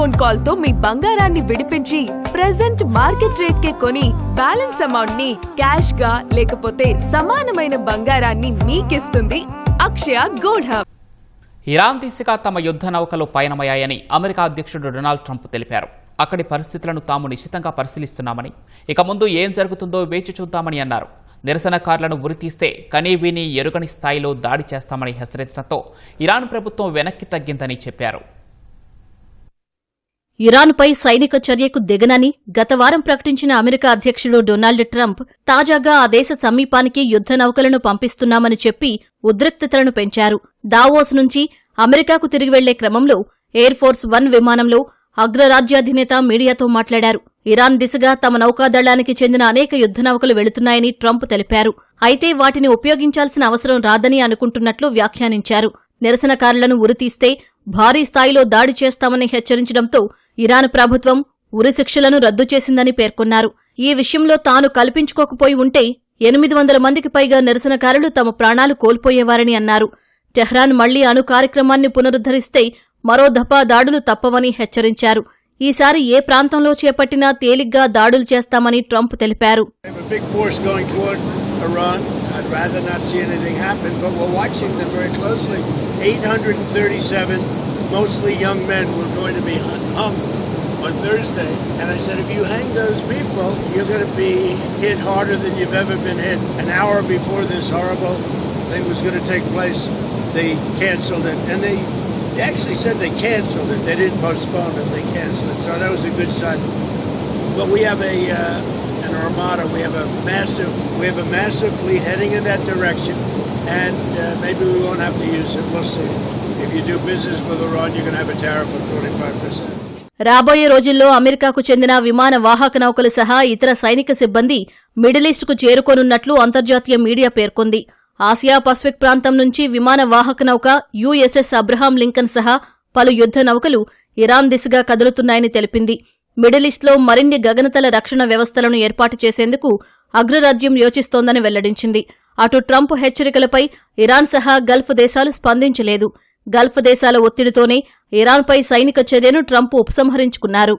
Phone call తో మీ బంగారాన్ని విడిపించి ప్రెజెంట్ మార్కెట్ రేట్ కే కొని బ్యాలెన్స్ అమౌంట్ ని క్యాష్ గా లేకపోతే సమానమైన బంగారాన్ని మీకిస్తుంది అక్షయ గోల్డ్ హబ్. ఇరాన్ దిశగా తమ యుద్ధ నౌకలు పయనమయ్యాయని అమెరికా అధ్యక్షుడు డొనాల్డ్ ట్రంప్ తెలిపారు. అక్కడి పరిస్థితులను తాము నిశితంగా పరిశీలిస్తున్నామని, ఇక ముందు ఏం జరుగుతుందో వేచి చూద్దామని అన్నారు. నిరసనకారులను ఉరితీస్తే కనీవిని ఎరుగని స్థాయిలో దాడి చేస్తామని హెచ్చరించడంతో ఇరాన్ ప్రభుత్వం వెనక్కి తగ్గిందని చెప్పారు. ఇరాన్పై సైనిక చర్యకు దిగనని గత వారం ప్రకటించిన అమెరికా అధ్యక్షుడు డొనాల్డ్ ట్రంప్ తాజాగా ఆ దేశ సమీపానికి యుద్ధ నౌకలను పంపిస్తున్నామని చెప్పి ఉద్రిక్తతలను పెంచారు. దావోస్ నుంచి అమెరికాకు తిరిగి వెళ్లే క్రమంలో ఎయిర్ ఫోర్స్ 1 విమానంలో అగ్రరాజ్యాధినేత మీడియాతో మాట్లాడారు. ఇరాన్ దిశగా తమ నౌకాదళానికి చెందిన అనేక యుద్ధ నౌకలు వెళుతున్నాయని ట్రంప్ తెలిపారు. అయితే వాటిని ఉపయోగించాల్సిన అవసరం రాదని అనుకుంటున్నట్లు వ్యాఖ్యానించారు. నిరసనకారులను ఉరితీస్తే భారీ స్థాయిలో దాడి చేస్తామని హెచ్చరించడంతో ఇరాన్ ప్రభుత్వం ఉరిశిక్షలను రద్దు చేసిందని పేర్కొన్నారు. ఈ విషయంలో తాను కల్పించుకోకపోయి ఉంటే 800 మందికి పైగా నిరసనకారులు తమ ప్రాణాలు కోల్పోయేవారని అన్నారు. టెహ్రాన్ మళ్లీ అణు కార్యక్రమాన్ని పునరుద్ధరిస్తే మరో దఫా దాడులు తప్పవని హెచ్చరించారు. ఈసారి ఏ ప్రాంతంలో చేపట్టినా తేలిగ్గా దాడులు చేస్తామని ట్రంప్ తెలిపారు. I'd rather not see anything happen, but we're watching them very closely. 837, mostly young men, were going to be hung on Thursday. And I said, if you hang those people, you're going to be hit harder than you've ever been hit. An hour before this horrible thing was going to take place, they canceled it. And they actually said they canceled it. They didn't postpone it, they canceled it. So that was a good sign. But we have an armada. We have a massive fleet heading in that direction, and maybe we won't have to use it. We'll see. If you do business with Iran, you're going to have a tariff of 25%. రాబోయే రోజుల్లో అమెరికాకు చెందిన విమాన వాహక నౌకలు సహా ఇతర సైనిక సిబ్బంది మిడిల్ ఈస్టుకు చేరుకోనున్నట్లు అంతర్జాతీయ మీడియా పేర్కొంది. ఆసియా పసిఫిక్ ప్రాంతం నుంచి విమాన వాహక నౌక యుఎస్ఎస్ అబ్రహాం లింకన్ సహా పలు యుద్ధ నౌకలు ఇరాన్ దిశగా కదులుతున్నాయని తెలిపింది. మిడిల్ ఈస్ట్లో మరిన్ని గగనతల రక్షణ వ్యవస్థలను ఏర్పాటు చేసేందుకు అగ్రరాజ్యం యోచిస్తోందని వెల్లడించింది. అటు ట్రంప్ హెచ్చరికలపై ఇరాన్ సహా గల్ఫ్ దేశాలు స్పందించలేదు. గల్ఫ్ దేశాల ఒత్తిడితోనే ఇరాన్పై సైనిక చర్యను ట్రంప్ ఉపసంహరించుకున్నారు.